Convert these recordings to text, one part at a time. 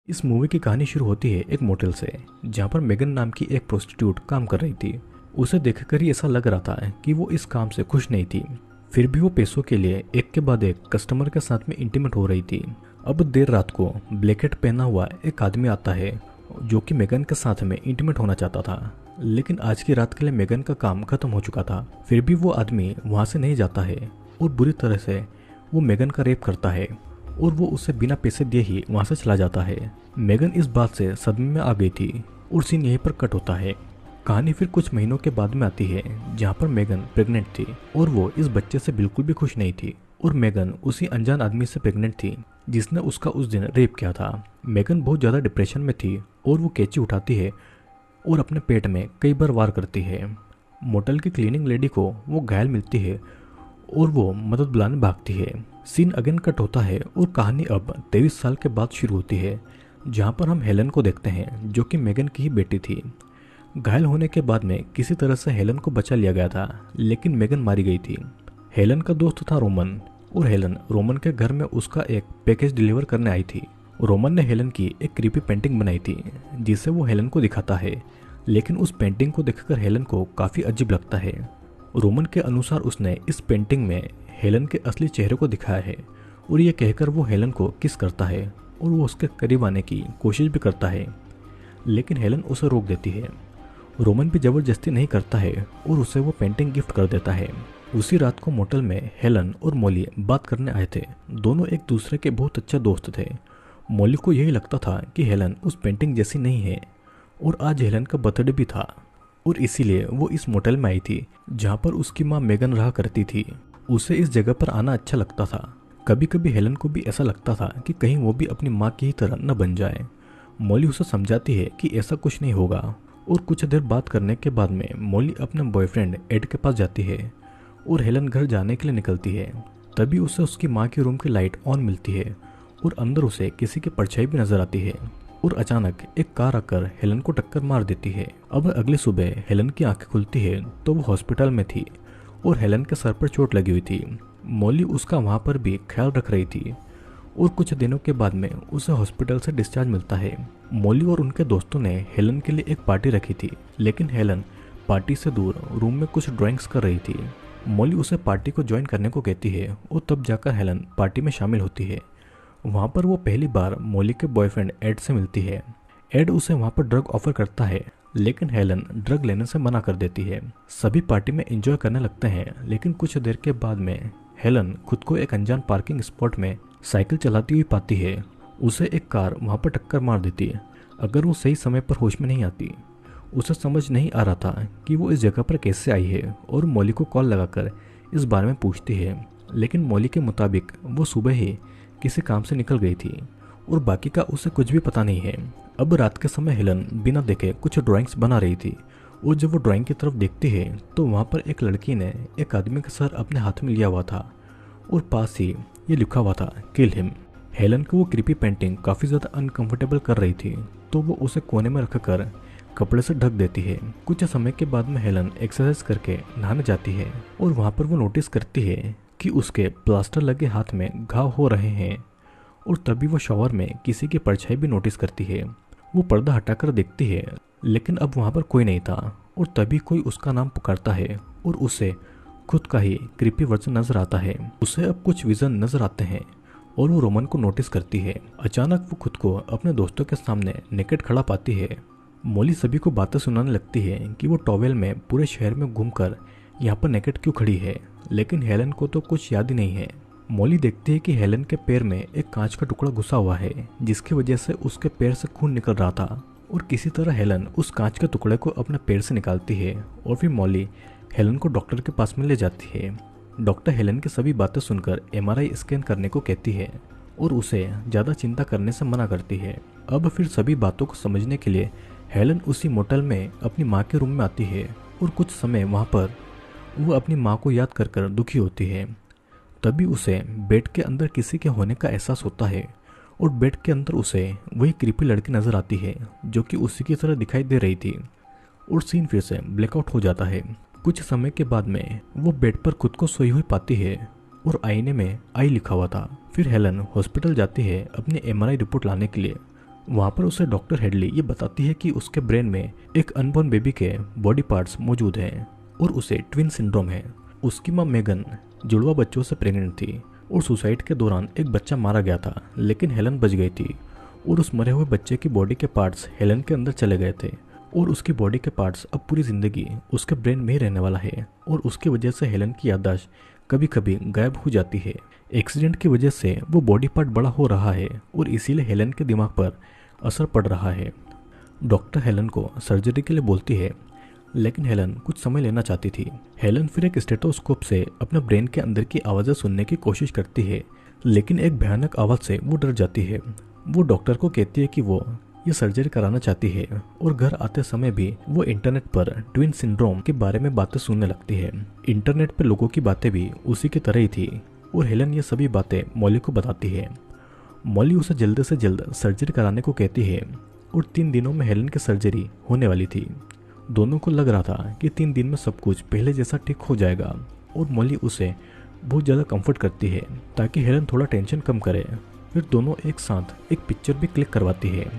इस मूवी की कहानी शुरू होती है एक मोटेल से, जहाँ पर मेगन नाम की एक प्रोस्टिट्यूट काम कर रही थी। उसे देखकर ही ऐसा लग रहा था कि वो इस काम से खुश नहीं थी। फिर भी वो पैसों के लिए एक के बाद एक कस्टमर के साथ में इंटीमेट हो रही थी। अब देर रात को ब्लैकेट पहना हुआ एक आदमी आता है जो कि मेगन के साथ में इंटीमेट होना चाहता था, लेकिन आज की रात के लिए मेगन का काम खत्म हो चुका था। फिर भी वो आदमी वहाँ से नहीं जाता है और बुरी तरह से वो मेगन का रेप करता है और वो उसे बिना पैसे दिए ही वहाँ से चला जाता है। मेगन इस बात से सदमे में आ गई थी और सीन यहीं पर कट होता है। कहानी फिर कुछ महीनों के बाद में आती है, जहाँ पर मेगन प्रेग्नेंट थी और वो इस बच्चे से बिल्कुल भी खुश नहीं थी। और मेगन उसी अनजान आदमी से प्रेग्नेंट थी जिसने उसका उस दिन रेप किया था। मेगन बहुत ज़्यादा डिप्रेशन में थी और वो कैंची उठाती है और अपने पेट में कई बार वार करती है। मोटेल की क्लीनिंग लेडी को वो घायल मिलती है और वो मदद बुलाने भागती है। सीन अगेन कट होता है और कहानी अब 23 साल के बाद शुरू होती है, जहाँ पर हम हेलन को देखते हैं जो कि मेगन की ही बेटी थी। घायल होने के बाद में किसी तरह से हेलन को बचा लिया गया था, लेकिन मेगन मारी गई थी। हेलन का दोस्त था रोमन और हेलन रोमन के घर में उसका एक पैकेज डिलीवर करने आई थी। रोमन ने हेलन की एक क्रीपी पेंटिंग बनाई थी जिसे वो हेलन को दिखाता है, लेकिन उस पेंटिंग को देखकर हेलन को काफ़ी अजीब लगता है। रोमन के अनुसार उसने इस पेंटिंग में हेलन के असली चेहरे को दिखाया है और ये कहकर वो हेलन को किस करता है और वो उसके करीब आने की कोशिश भी करता है, लेकिन हेलन उसे रोक देती है। रोमन भी ज़बरदस्ती नहीं करता है और उसे वो पेंटिंग गिफ्ट कर देता है। उसी रात को मोटेल में हेलन और मॉली बात करने आए थे। दोनों एक दूसरे के बहुत अच्छे दोस्त थे। मॉली को यही लगता था कि हेलन उस पेंटिंग जैसी नहीं है और आज हेलन का बर्थडे भी था और इसीलिए वो इस मोटेल में आई थी जहाँ पर उसकी माँ मेगन रहा करती थी। उसे इस जगह पर आना अच्छा लगता था। कभी कभी हेलन को भी ऐसा लगता था कि कहीं वो भी अपनी माँ की ही तरह न बन जाए। मॉली उसे समझाती है कि ऐसा कुछ नहीं होगा और कुछ देर बात करने के बाद में मॉली अपने बॉयफ्रेंड एड के पास जाती है और हेलन घर जाने के लिए निकलती है। तभी उसे उसकी माँ के रूम की लाइट ऑन मिलती है और अंदर उसे किसी की परछाई भी नजर आती है और अचानक एक कार आकर हेलन को टक्कर मार देती है। अब अगली सुबह हेलन की आंखें खुलती है तो वो हॉस्पिटल में थी और हेलन के सर पर चोट लगी हुई थी। मॉली उसका वहाँ पर भी ख्याल रख रही थी और कुछ दिनों के बाद में उसे हॉस्पिटल से डिस्चार्ज मिलता है। मॉली और उनके दोस्तों ने हेलन के लिए एक पार्टी रखी थी, लेकिन हेलन पार्टी से दूर रूम में कुछ ड्राइंग्स कर रही थी। मॉली उसे पार्टी को ज्वाइन करने को कहती है और तब जाकर हेलन पार्टी में शामिल होती है। वहाँ पर वो पहली बार मॉली के बॉयफ्रेंड एड से मिलती है। एड उसे वहाँ पर ड्रग ऑफर करता है, लेकिन हेलन ड्रग लेने से मना कर देती है। सभी पार्टी में एंजॉय करने लगते हैं, लेकिन कुछ देर के बाद में हेलन खुद को एक अनजान पार्किंग स्पॉट में साइकिल चलाती हुई पाती है। उसे एक कार वहाँ पर टक्कर मार देती है। अगर वो सही समय पर होश में नहीं आती। उसे समझ नहीं आ रहा था कि वो इस जगह पर कैसे आई है और मॉली को कॉल लगाकर इस बारे में पूछती है, लेकिन मॉली के मुताबिक वो सुबह ही किसी काम से निकल गई थी और बाकी का उसे कुछ भी पता नहीं है। अब रात के समय हेलन बिना देखे कुछ ड्राइंग्स बना रही थी और जब वो ड्राइंग की तरफ देखती है तो वहाँ पर एक लड़की ने एक आदमी का सर अपने हाथ में लिया हुआ था और पास ही ये लिखा हुआ था किल हिम। हेलन को वो क्रीपी पेंटिंग काफ़ी ज़्यादा अनकंफर्टेबल कर रही थी, तो वो उसे कोने में रखकर कपड़े से ढक देती है। कुछ समय के बाद में हेलन एक्सरसाइज करके नहाने जाती है और वहाँ पर वो नोटिस करती है कि उसके प्लास्टर लगे हाथ में घाव हो रहे हैं और तभी वो शॉवर में किसी की परछाई भी नोटिस करती है। वो पर्दा हटाकर देखती है, लेकिन अब वहाँ पर कोई नहीं था और तभी कोई उसका नाम पुकारता है और उसे खुद का ही क्रीपी वर्जन नजर आता है। उसे अब कुछ विजन नजर आते हैं और वो रोमन को नोटिस करती है। अचानक वो खुद को अपने दोस्तों के सामने नेकेड खड़ा पाती है। मॉली सभी को बातें सुनाने लगती है कि वो टॉवेल में पूरे शहर में घूमकर यहाँ पर नेकेड क्यों खड़ी है, लेकिन हेलन को तो कुछ याद ही नहीं है। मॉली देखती है कि हेलन के पैर में एक कांच का टुकड़ा घुसा हुआ है, जिसकी वजह से उसके पैर से खून निकल रहा था और किसी तरह हेलन उस कांच के टुकड़े को अपने पैर से निकालती है और फिर मॉली हेलन को डॉक्टर के पास में ले जाती है। डॉक्टर हेलन की सभी बातें सुनकर एमआरआई स्कैन करने को कहती है और उसे ज़्यादा चिंता करने से मना करती है। अब फिर सभी बातों को समझने के लिए हेलन उसी मोटेल में अपनी माँ के रूम में आती है और कुछ समय वहाँ पर वो अपनी माँ को याद कर कर दुखी होती है। तभी उसे बेड के अंदर किसी के होने का एहसास होता है और बेड के अंदर उसे वही क्रीपी लड़की नजर आती है जो कि उसी की तरह दिखाई दे रही थी और सीन फिर से ब्लैकआउट हो जाता है। कुछ समय के बाद में वो बेड पर खुद को सोई हुई पाती है और आईने में आई लिखा हुआ था। फिर हेलन हॉस्पिटल जाती है अपनी एमआरआई रिपोर्ट लाने के लिए वहाँ पर उसे डॉक्टर हेडली ये बताती है कि उसके ब्रेन में एक अनबॉर्न बेबी के बॉडी पार्ट्स मौजूद हैं और उसे ट्विन सिंड्रोम है। उसकी माँ मेगन जुड़वा बच्चों से प्रेग्नेंट थी और सुसाइड के दौरान एक बच्चा मारा गया था, लेकिन हेलन बच गई थी और उस मरे हुए बच्चे की बॉडी के पार्ट्स हेलन के अंदर चले गए थे और उसकी बॉडी के पार्ट्स अब पूरी जिंदगी उसके ब्रेन में ही रहने वाला है और उसकी वजह से हेलन की याददाश्त कभी कभी गायब हो जाती है। एक्सीडेंट की वजह से वो बॉडी पार्ट बड़ा हो रहा है और इसीलिए हेलन के दिमाग पर असर पड़ रहा है। डॉक्टर हेलन को सर्जरी के लिए बोलती है, लेकिन हेलन कुछ समय लेना चाहती थी। हेलन फिर एक स्टेथोस्कोप से अपने ब्रेन के अंदर की आवाज़ें सुनने की कोशिश करती है, लेकिन एक भयानक आवाज़ से वो डर जाती है। वो डॉक्टर को कहती है कि वो ये सर्जरी कराना चाहती है और घर आते समय भी वो इंटरनेट पर ट्विन सिंड्रोम के बारे में बातें सुनने लगती है। इंटरनेट पर लोगों की बातें भी उसी की तरह ही थी और हेलन ये सभी बातें मॉली को बताती है। मॉली उसे जल्द से जल्द सर्जरी कराने को कहती है और 3 दिनों में हेलन की सर्जरी होने वाली थी। दोनों को लग रहा था कि 3 दिन में सब कुछ पहले जैसा ठीक हो जाएगा और मॉली उसे बहुत ज़्यादा कंफर्ट करती है ताकि हेलन थोड़ा टेंशन कम करे। फिर दोनों एक साथ एक पिक्चर भी क्लिक करवाती है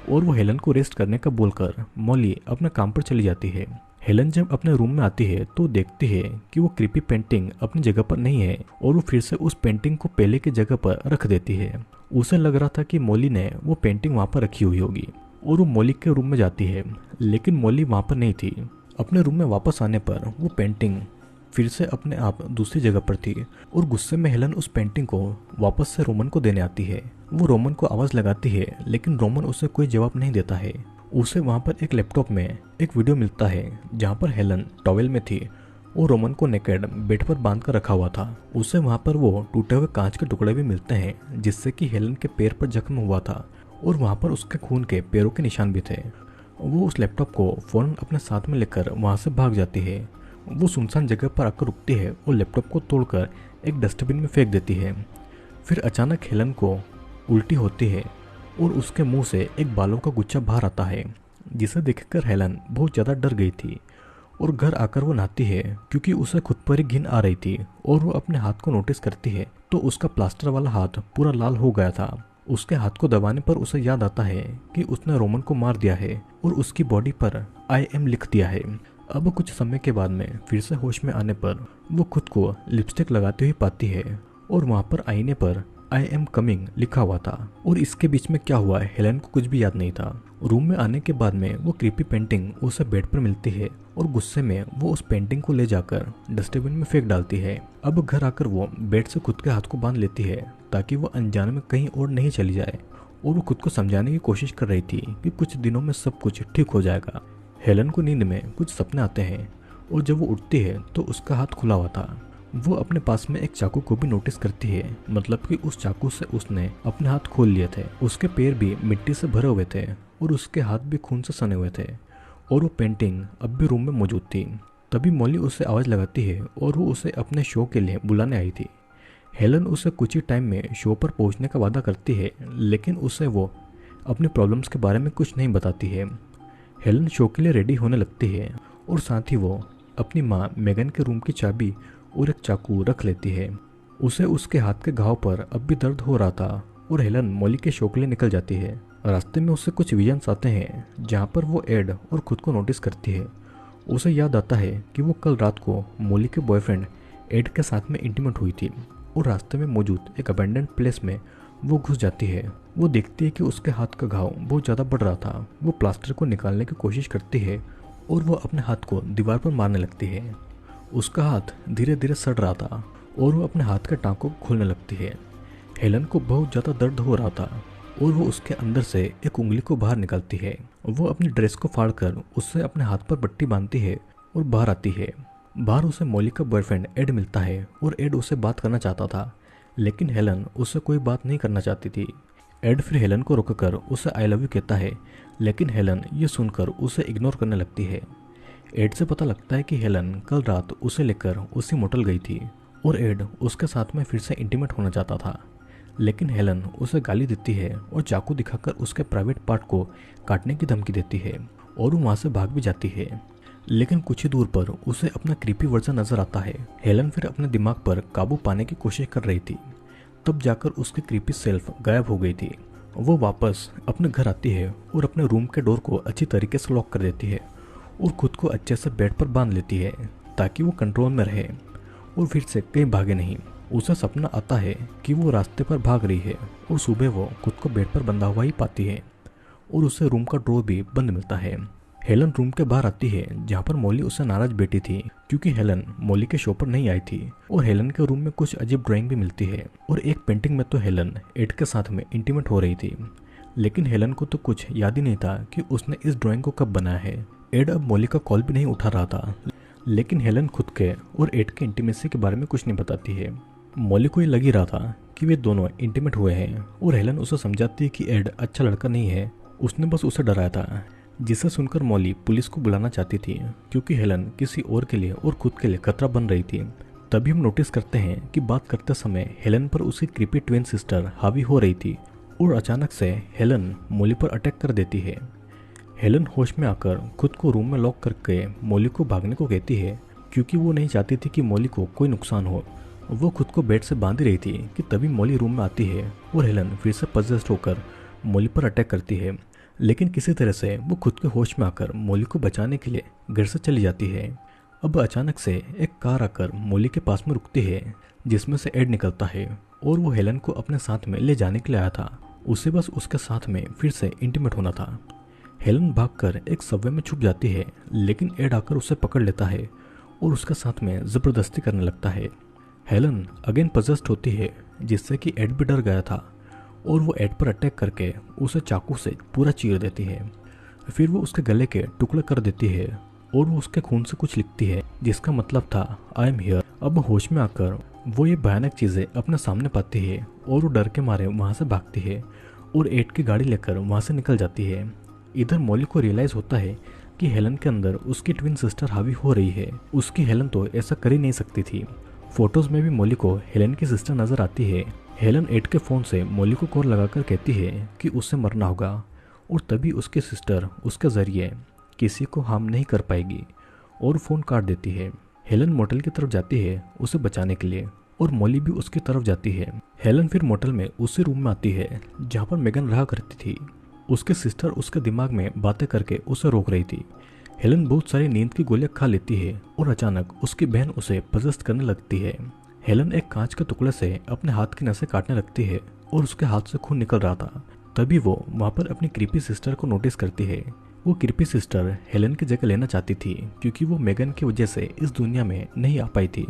और वो हेलन को रेस्ट करने का बोलकर मॉली अपने काम पर चली जाती है। हेलन जब अपने रूम में आती है तो देखती है कि वो क्रीपी पेंटिंग अपनी जगह पर नहीं है और वो फिर से उस पेंटिंग को पहले की जगह पर रख देती है। उसे लग रहा था कि मॉली ने वो पेंटिंग वहाँ पर रखी हुई होगी और वो मॉली के रूम में जाती है, लेकिन मॉली वहाँ पर नहीं थी। अपने रूम में वापस आने पर वो पेंटिंग फिर से अपने आप दूसरी जगह पर थी और गुस्से में हेलन उस पेंटिंग को वापस से रोमन को देने आती है। वो रोमन को आवाज़ लगाती है, लेकिन रोमन उसे कोई जवाब नहीं देता है। उसे वहाँ पर एक लैपटॉप में एक वीडियो मिलता है जहाँ पर हेलन टॉवेल में थी और रोमन को नेकेड बेड पर बांध कर रखा हुआ था। उसे वहाँ पर वो टूटे हुए कांच के टुकड़े भी मिलते हैं जिससे कि हेलन के पैर पर जख्म हुआ था और वहाँ पर उसके खून के पैरों के निशान भी थे। वो उस लैपटॉप को फौरन अपने साथ में लेकर वहाँ से भाग जाती है। वो सुनसान जगह पर आकर रुकती है और लैपटॉप को तोड़कर एक डस्टबिन में फेंक देती है। फिर अचानक हेलन को उल्टी होती है और उसके मुंह से एक बालों का गुच्छा बाहर आता है, जिसे देखकर हेलन बहुत ज़्यादा डर गई थी और घर आकर वो नहाती है क्योंकि उसे खुद पर ही घिन आ रही थी और वो अपने हाथ को नोटिस करती है तो उसका प्लास्टर वाला हाथ पूरा लाल हो गया था। उसके हाथ को दबाने पर उसे याद आता है कि उसने रोमन को मार दिया है और उसकी बॉडी पर आई एम लिख दिया है। अब कुछ समय के बाद में फिर से होश में आने पर वो खुद को लिपस्टिक लगाती हुई पाती है और वहाँ पर आईने पर आई एम कमिंग लिखा हुआ था और इसके बीच में क्या हुआ है हेलन को कुछ भी याद नहीं था। रूम में आने के बाद में वो क्रीपी पेंटिंग उसे बेड पर मिलती है और गुस्से में वो उस पेंटिंग को ले जाकर डस्टबिन में फेंक डालती है। अब घर आकर वो बेड से खुद के हाथ को बांध लेती है ताकि वो अनजाने में कहीं और नहीं चली जाए और वो खुद को समझाने की कोशिश कर रही थी कि कुछ दिनों में सब कुछ ठीक हो जाएगा। हेलन को नींद में कुछ सपने आते हैं और जब वो उठती है तो उसका हाथ खुला हुआ था। वो अपने पास में एक चाकू को भी नोटिस करती है, मतलब कि उस चाकू से उसने अपने हाथ खोल लिए थे। उसके पैर भी मिट्टी से भरे हुए थे और उसके हाथ भी खून से सने हुए थे और वो पेंटिंग अब भी रूम में मौजूद थी। तभी मॉली उसे आवाज़ लगाती है और वो उसे अपने शो के लिए बुलाने आई थी। हेलन उसे कुछ ही टाइम में शो पर पहुंचने का वादा करती है, लेकिन उसे वो अपनी प्रॉब्लम्स के बारे में कुछ नहीं बताती है। हेलन शो के लिए रेडी होने लगती है और साथ ही वो अपनी माँ मेगन के रूम की चाबी और एक चाकू रख लेती है। उसे उसके हाथ के घाव पर अब भी दर्द हो रहा था और हेलन मॉली के शो के लिए निकल जाती है। रास्ते में उसे कुछ विजन्स आते हैं जहाँ पर वो एड और खुद को नोटिस करती है। उसे याद आता है कि वो कल रात को मॉली के बॉयफ्रेंड एड के साथ में इंटीमेट हुई थी और रास्ते में मौजूद एक अबेंडेंट प्लेस में वो घुस जाती है। वो देखती है कि उसके हाथ का घाव बहुत ज़्यादा बढ़ रहा था। वो प्लास्टर को निकालने की कोशिश करती है और वो अपने हाथ को दीवार पर मारने लगती है। उसका हाथ धीरे धीरे सड़ रहा था और वो अपने हाथ के टाँकों को खोलने लगती है। हेलन को बहुत ज़्यादा दर्द हो रहा था और वो उसके अंदर से एक उंगली को बाहर निकालती है। वो अपनी ड्रेस को फाड़कर उससे अपने हाथ पर पट्टी बांधती है और बाहर आती है। बाहर उसे मॉली का बॉयफ्रेंड एड मिलता है और एड उससे बात करना चाहता था, लेकिन हेलन उससे कोई बात नहीं करना चाहती थी। एड फिर हेलन को रोककर उसे आई लव यू कहता है, लेकिन हेलन ये सुनकर उसे इग्नोर करने लगती है। एड से पता लगता है कि हेलन कल रात उसे लेकर उसी मोटल गई थी और एड उसके साथ में फिर से इंटीमेट होना चाहता था, लेकिन हेलन उसे गाली देती है और चाकू दिखाकर उसके प्राइवेट पार्ट को काटने की धमकी देती है और वो वहाँ से भाग भी जाती है। लेकिन कुछ ही दूर पर उसे अपना क्रीपी वर्जन नजर आता है। हेलन फिर अपने दिमाग पर काबू पाने की कोशिश कर रही थी, तब जाकर उसकी क्रीपी सेल्फ गायब हो गई थी। वो वापस अपने घर आती है और अपने रूम के डोर को अच्छी तरीके से लॉक कर देती है और खुद को अच्छे से बेड पर बांध लेती है ताकि वो कंट्रोल में रहे और फिर से कहीं भागे नहीं। उसे सपना आता है कि वो रास्ते पर भाग रही है और सुबह वो खुद को बेड पर बंधा हुआ ही पाती है और उसे रूम का ड्रॉर भी बंद मिलता है। हेलन रूम के बाहर आती है जहाँ पर मॉली उससे नाराज बैठी थी क्योंकि हेलन मॉली के शो पर नहीं आई थी और हेलन के रूम में कुछ अजीब ड्राइंग भी मिलती है और एक पेंटिंग में तो हेलन एड के साथ में इंटीमेट हो रही थी, लेकिन हेलन को तो कुछ याद ही नहीं था कि उसने इस ड्राइंग को कब बनाया है। एड अब मॉली का कॉल भी नहीं उठा रहा था, लेकिन हेलन खुद के और एड के इंटीमेसी के बारे में कुछ नहीं बताती है। मॉली को ये लग ही रहा था कि वे दोनों इंटीमेट हुए हैं और हेलन उसे समझाती है कि एड अच्छा लड़का नहीं है, उसने बस उसे डराया था, जिसे सुनकर मॉली पुलिस को बुलाना चाहती थी क्योंकि हेलन किसी और के लिए और खुद के लिए खतरा बन रही थी। तभी हम नोटिस करते हैं कि बात करते समय हेलन पर उसकी क्रीपी ट्विन सिस्टर हावी हो रही थी और अचानक से हेलन मॉली पर अटैक कर देती है। हेलन होश में आकर खुद को रूम में लॉक करके मॉली को भागने को कहती है क्योंकि वो नहीं चाहती थी कि मॉली को कोई नुकसान हो। वो खुद को बेड से बांध रही थी कि तभी मॉली रूम में आती है और हेलन फिर से पजेस्ड होकर मॉली पर अटैक करती है, लेकिन किसी तरह से वो खुद के होश में आकर मॉली को बचाने के लिए घर से चली जाती है। अब अचानक से एक कार आकर मॉली के पास में रुकती है जिसमें से एड निकलता है और वो हेलन को अपने साथ में ले जाने के लिए आया था। उसे बस उसके साथ में फिर से इंटीमेट होना था। हेलन भागकर एक सबवे में छुप जाती है, लेकिन एड आकर उसे पकड़ लेता है और उसके साथ में जबरदस्ती करने लगता है। हेलन अगेन पजेस्ड होती है जिससे कि एड भी डर गया था और वो एड पर अटैक करके उसे चाकू से पूरा चीर देती है। फिर वो उसके गले के टुकड़े कर देती है और वो उसके खून से कुछ लिखती है जिसका मतलब था आई एम हियर। अब होश में आकर वो ये भयानक चीज़ें अपने सामने पाती है और वो डर के मारे वहाँ से भागती है और एड की गाड़ी लेकर वहाँ से निकल जाती है। इधर मॉली को रियलाइज़ होता है कि हेलन के अंदर उसकी ट्विन सिस्टर हावी हो रही है। उसकी हेलन तो ऐसा कर ही नहीं सकती थी। फोटोज में भी मॉली को हेलन की सिस्टर नजर आती है। हेलन एड के फ़ोन से मॉली को कॉल लगाकर कहती है कि उससे मरना होगा और तभी उसकी सिस्टर उसके ज़रिए किसी को हार्म नहीं कर पाएगी और फ़ोन काट देती है। हेलन मोटेल की तरफ जाती है उसे बचाने के लिए और मॉली भी उसकी तरफ जाती है। हेलन फिर मोटेल में उसी रूम में आती है जहाँ पर मेगन रहा करती थी। उसकी सिस्टर उसके दिमाग में बातें करके उसे रोक रही थी। हेलन बहुत सारी नींद की गोलियां खा लेती है और अचानक उसकी बहन उसे पजेस्ट करने लगती है। हेलन एक कांच के टुकड़े से अपने हाथ की नसें काटने लगती है और उसके हाथ से खून निकल रहा था। तभी वो वहाँ पर अपनी क्रीपी सिस्टर को नोटिस करती है। वो क्रीपी सिस्टर हेलन की जगह लेना चाहती थी क्योंकि वो मेगन की वजह से इस दुनिया में नहीं आ पाई थी,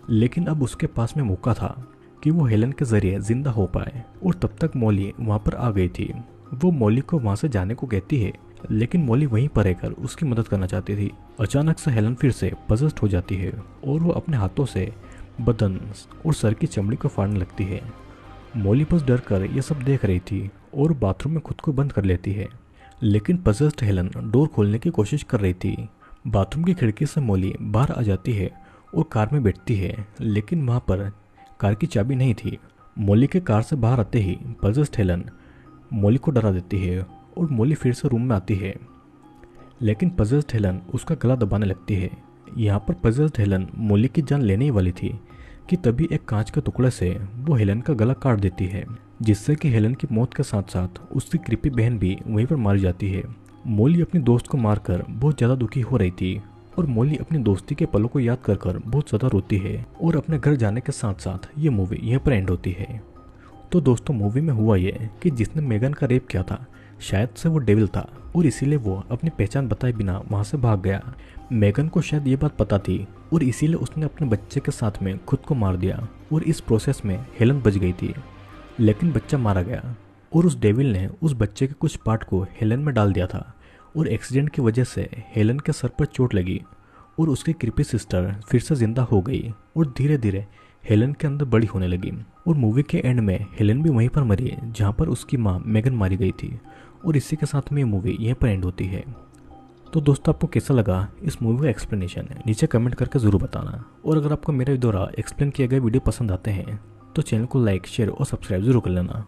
लेकिन अब उसके पास में मौका था कि वो हेलन के जरिए जिंदा हो पाए और तब तक मॉली वहाँ पर आ गई थी। वो मॉली को वहाँ से जाने को कहती है, लेकिन मॉली वहीं पर रहकर उसकी मदद करना चाहती थी। अचानक से हेलन फिर से पजेस्ड हो जाती है और वो अपने हाथों से बदन और सर की चमड़ी को फाड़ने लगती है। मॉली बस डर कर ये सब देख रही थी और बाथरूम में खुद को बंद कर लेती है, लेकिन पजेस्ड हेलन डोर खोलने की कोशिश कर रही थी। बाथरूम की खिड़की से मॉली बाहर आ जाती है और कार में बैठती है, लेकिन वहाँ पर कार की चाबी नहीं थी। मॉली के कार से बाहर आते ही पजेस्ड हेलन मॉली को डरा देती है और मॉली फिर से रूम में आती है, लेकिन पजेस्ड हेलन उसका गला दबाने लगती है। यहाँ पर पजेस्ड हेलन मॉली की जान लेने ही वाली थी कि तभी एक कांच के टुकड़े से वो हेलन का गला काट देती है, जिससे कि हेलन की मौत के साथ साथ उसकी क्रीपी बहन भी वहीं पर मारी जाती है। मॉली अपनी दोस्त को मारकर बहुत ज़्यादा दुखी हो रही थी और मॉली अपनी दोस्ती के पलों को याद कर कर बहुत ज़्यादा रोती है और अपने घर जाने के साथ साथ ये मूवी यहीं पर एंड होती है। तो दोस्तों, मूवी में हुआ ये कि जिसने मेगन का रेप किया था शायद से वो डेविल था और इसीलिए वो अपनी पहचान बताए बिना वहाँ से भाग गया। मेगन को शायद ये बात पता थी और इसीलिए उसने अपने बच्चे के साथ में खुद को मार दिया और इस प्रोसेस में हेलन बच गई थी, लेकिन बच्चा मारा गया और उस डेविल ने उस बच्चे के कुछ पार्ट को हेलन में डाल दिया था और एक्सीडेंट की वजह से हेलन के सर पर चोट लगी और उसकी क्रीपी सिस्टर फिर से जिंदा हो गई और धीरे धीरे हेलन के अंदर बड़ी होने लगी। और मूवी के एंड में हेलन भी वहीं पर मरी जहाँ पर उसकी माँ मेगन मारी गई थी और इसी के साथ में ये मूवी यहीं पर एंड होती है। तो दोस्तों, आपको कैसा लगा इस मूवी का एक्सप्लेनेशन नीचे कमेंट करके ज़रूर बताना। और अगर आपको मेरे द्वारा एक्सप्लेन किए गए वीडियो पसंद आते हैं तो चैनल को लाइक, शेयर और सब्सक्राइब जरूर कर लेना।